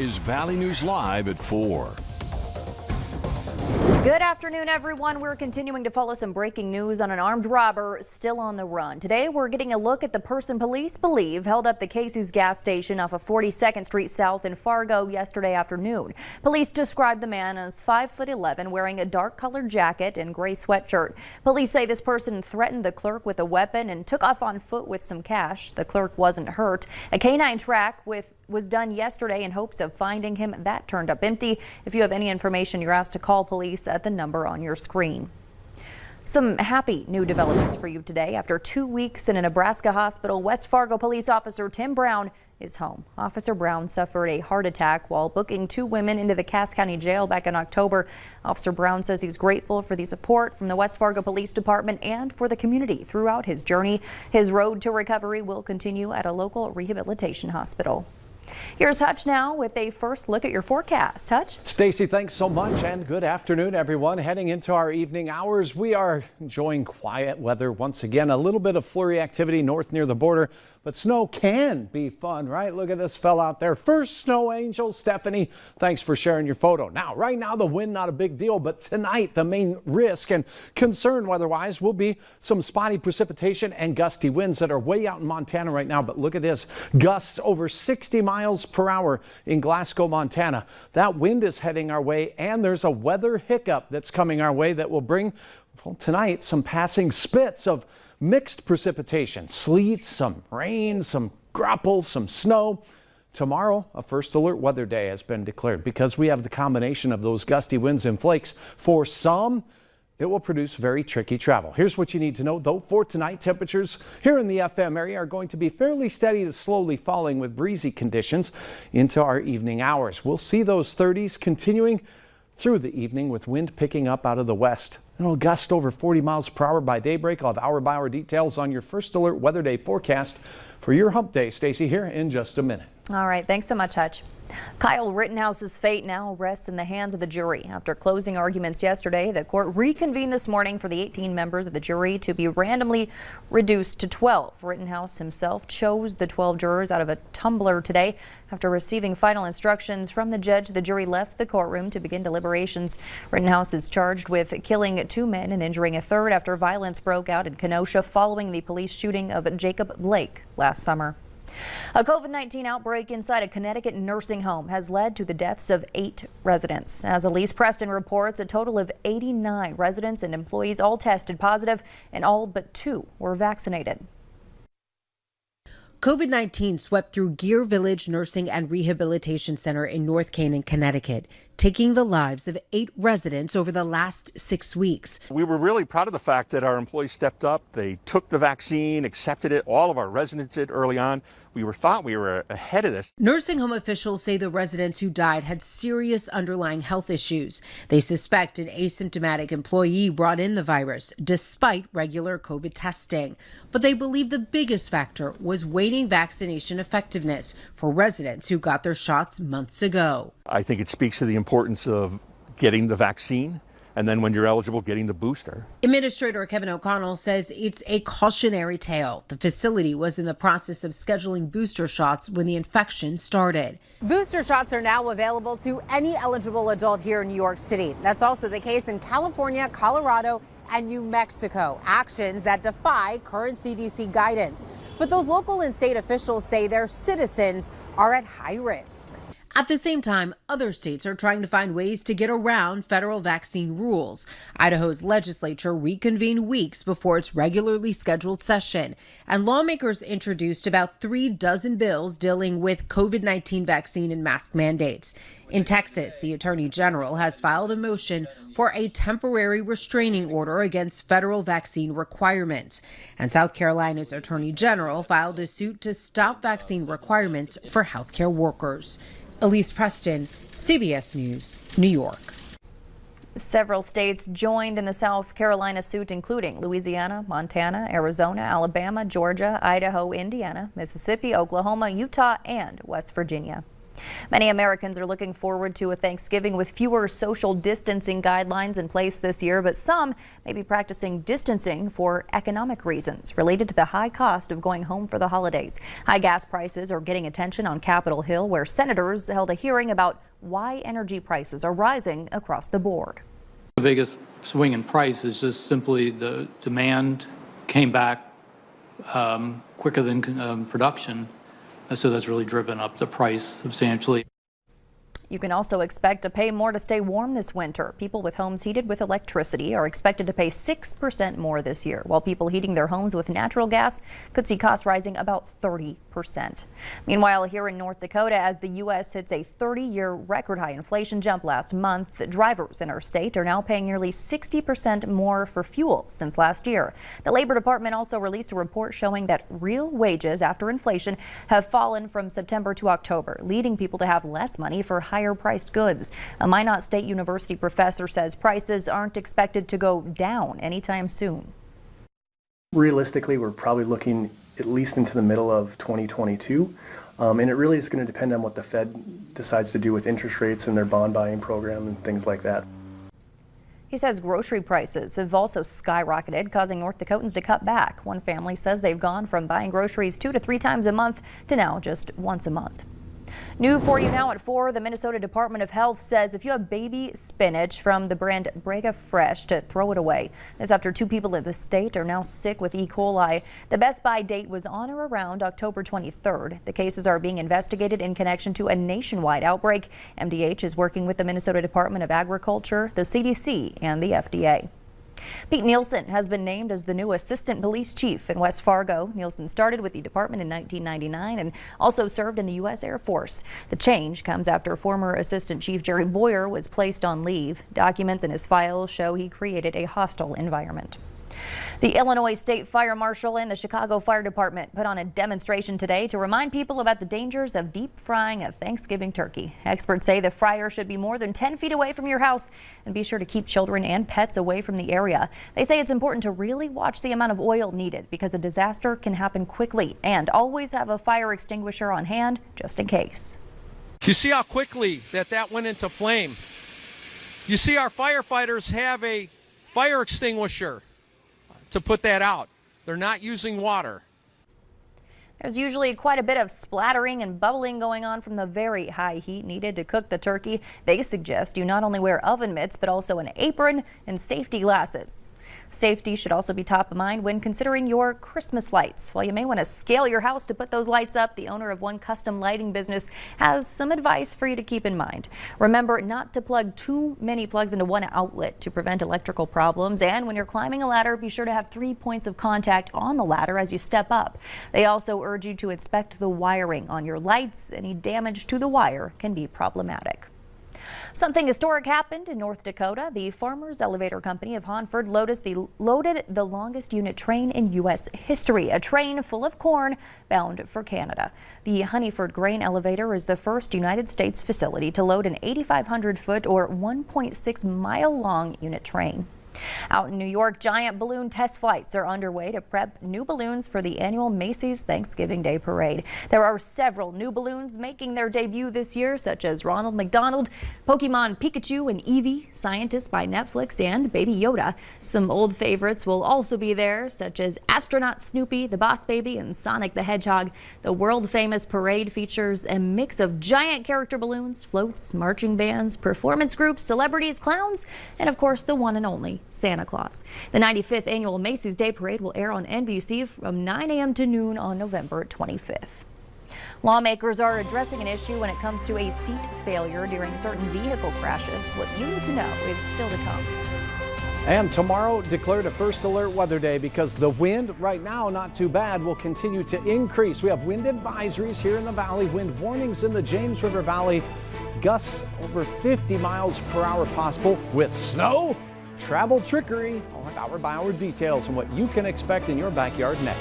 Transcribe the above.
is Valley News Live at 4. Good afternoon, everyone. We're continuing to follow some breaking news on an armed robber still on the run. Today, we're getting a look at the person police believe held up the Casey's gas station off of 42nd Street South in Fargo yesterday afternoon. Police described the man as 5'11", wearing a dark-colored jacket and gray sweatshirt. Police say this person threatened the clerk with a weapon and took off on foot with some cash. The clerk wasn't hurt. A canine track was done yesterday in hopes of finding him. That turned up empty. If you have any information, you're asked to call police at the number on your screen. Some happy new developments for you today. After 2 weeks in a Nebraska hospital, West Fargo police officer Tim Brown is home. Officer Brown suffered a heart attack while booking 2 women into the Cass County Jail back in October. Officer Brown says he's grateful for the support from the West Fargo Police Department and for the community throughout his journey. His road to recovery will continue at a local rehabilitation hospital. Here's Hutch now with a first look at your forecast. Hutch? Stacy, thanks so much, and good afternoon, everyone. Heading into our evening hours, we are enjoying quiet weather once again. A little bit of flurry activity north near the border, but snow can be fun, right? Look at this fella out there. First snow angel, Stephanie. Thanks for sharing your photo. Now, right now, the wind, not a big deal, but tonight, the main risk and concern weather-wise will be some spotty precipitation and gusty winds that are way out in Montana right now. But look at this, gusts over 60 miles per hour in Glasgow, Montana. That wind is heading our way, and there's a weather hiccup that's coming our way that will bring, well, tonight, some passing spits of mixed precipitation, sleet, some rain, some graupel, some snow. Tomorrow, a first alert weather day has been declared because we have the combination of those gusty winds and flakes. For some, it will produce very tricky travel. Here's what you need to know, though. For tonight, temperatures here in the FM area are going to be fairly steady to slowly falling with breezy conditions into our evening hours. We'll see those 30s continuing through the evening with wind picking up out of the west. It'll gust over 40 miles per hour by daybreak. I'll have hour-by-hour details on your first alert weather day forecast for your hump day. Stacy here in just a minute. All right. Thanks so much, Hutch. Kyle Rittenhouse's fate now rests in the hands of the jury. After closing arguments yesterday, the court reconvened this morning for the 18 members of the jury to be randomly reduced to 12. Rittenhouse himself chose the 12 jurors out of a tumbler today. After receiving final instructions from the judge, the jury left the courtroom to begin deliberations. Rittenhouse is charged with killing 2 men and injuring a third after violence broke out in Kenosha following the police shooting of Jacob Blake last summer. A COVID-19 outbreak inside a Connecticut nursing home has led to the deaths of 8 residents. As Elise Preston reports, a total of 89 residents and employees all tested positive, and all but 2 were vaccinated. COVID-19 swept through Gear Village Nursing and Rehabilitation Center in North Canaan, Connecticut, taking the lives of 8 residents over the last 6 weeks. We were really proud of the fact that our employees stepped up. They took the vaccine, accepted it. All of our residents did early on. We thought we were ahead of this. Nursing home officials say the residents who died had serious underlying health issues. They suspect an asymptomatic employee brought in the virus despite regular COVID testing. But they believe the biggest factor was waning vaccination effectiveness for residents who got their shots months ago. I think it speaks to the importance of getting the vaccine, and then when you're eligible, getting the booster. Administrator Kevin O'Connell says it's a cautionary tale. The facility was in the process of scheduling booster shots when the infection started. Booster shots are now available to any eligible adult here in New York City. That's also the case in California, Colorado, and New Mexico, actions that defy current CDC guidance. But those local and state officials say their citizens are at high risk. At the same time, other states are trying to find ways to get around federal vaccine rules. Idaho's legislature reconvened weeks before its regularly scheduled session, and lawmakers introduced about 36 bills dealing with COVID-19 vaccine and mask mandates. In Texas, the Attorney General has filed a motion for a temporary restraining order against federal vaccine requirements. And South Carolina's Attorney General filed a suit to stop vaccine requirements for healthcare workers. Elise Preston, CBS News, New York. Several states joined in the South Carolina suit, including Louisiana, Montana, Arizona, Alabama, Georgia, Idaho, Indiana, Mississippi, Oklahoma, Utah, and West Virginia. Many Americans are looking forward to a Thanksgiving with fewer social distancing guidelines in place this year, but some may be practicing distancing for economic reasons related to the high cost of going home for the holidays. High gas prices are getting attention on Capitol Hill, where senators held a hearing about why energy prices are rising across the board. The biggest swing in price is just simply the demand came back quicker than production. So that's really driven up the price substantially. You can also expect to pay more to stay warm this winter. People with homes heated with electricity are expected to pay 6% more this year, while people heating their homes with natural gas could see costs rising about 30%. Meanwhile, here in North Dakota, as the U.S. hits a 30-year record high inflation jump last month, drivers in our state are now paying nearly 60% more for fuel since last year. The Labor Department also released a report showing that real wages after inflation have fallen from September to October, leading people to have less money for higher-priced goods. A Minot State University professor says prices aren't expected to go down anytime soon. Realistically, we're probably looking at least into the middle of 2022, and it really is going to depend on what the Fed decides to do with interest rates and their bond buying program and things like that. He says grocery prices have also skyrocketed, causing North Dakotans to cut back. One family says they've gone from buying groceries 2 to 3 times a month to now just once a month. New for you now at 4, the Minnesota Department of Health says if you have baby spinach from the brand Brega Fresh, to throw it away. This after 2 people in the state are now sick with E. coli. The best buy date was on or around October 23rd. The cases are being investigated in connection to a nationwide outbreak. MDH is working with the Minnesota Department of Agriculture, the CDC, and the FDA. Pete Nielsen has been named as the new assistant police chief in West Fargo. Nielsen started with the department in 1999 and also served in the U.S. Air Force. The change comes after former assistant chief Jerry Boyer was placed on leave. Documents in his files show he created a hostile environment. The Illinois State Fire Marshal and the Chicago Fire Department put on a demonstration today to remind people about the dangers of deep frying a Thanksgiving turkey. Experts say the fryer should be more than 10 feet away from your house, and be sure to keep children and pets away from the area. They say it's important to really watch the amount of oil needed because a disaster can happen quickly, and always have a fire extinguisher on hand just in case. You see how quickly that went into flame. You see our firefighters have a fire extinguisher to put that out. They're not using water. There's usually quite a bit of splattering and bubbling going on from the very high heat needed to cook the turkey. They suggest you not only wear oven mitts, but also an apron and safety glasses. Safety should also be top of mind when considering your Christmas lights. While you may want to scale your house to put those lights up, the owner of one custom lighting business has some advice for you to keep in mind. Remember not to plug too many plugs into one outlet to prevent electrical problems. And when you're climbing a ladder, be sure to have 3 points of contact on the ladder as you step up. They also urge you to inspect the wiring on your lights. Any damage to the wire can be problematic. Something historic happened in North Dakota. The Farmers Elevator Company of Hanford loaded the longest unit train in U.S. history, a train full of corn bound for Canada. The Honeyford Grain Elevator is the first United States facility to load an 8,500-foot or 1.6-mile-long unit train. Out in New York, giant balloon test flights are underway to prep new balloons for the annual Macy's Thanksgiving Day Parade. There are several new balloons making their debut this year, such as Ronald McDonald, Pokemon Pikachu and Eevee, Scientists by Netflix, and Baby Yoda. Some old favorites will also be there, such as Astronaut Snoopy, the Boss Baby, and Sonic the Hedgehog. The world-famous parade features a mix of giant character balloons, floats, marching bands, performance groups, celebrities, clowns, and of course the one and only Santa Claus. The 95th annual Macy's Day Parade will air on NBC from 9 a.m. to noon on November 25th. Lawmakers are addressing an issue when it comes to a seat failure during certain vehicle crashes. What you need to know is still to come. And tomorrow declared a first alert weather day because the wind right now not too bad will continue to increase. We have wind advisories here in the valley, wind warnings in the James River Valley, gusts over 50 miles per hour possible with snow. Travel trickery. I'll have hour-by-hour details on what you can expect in your backyard next.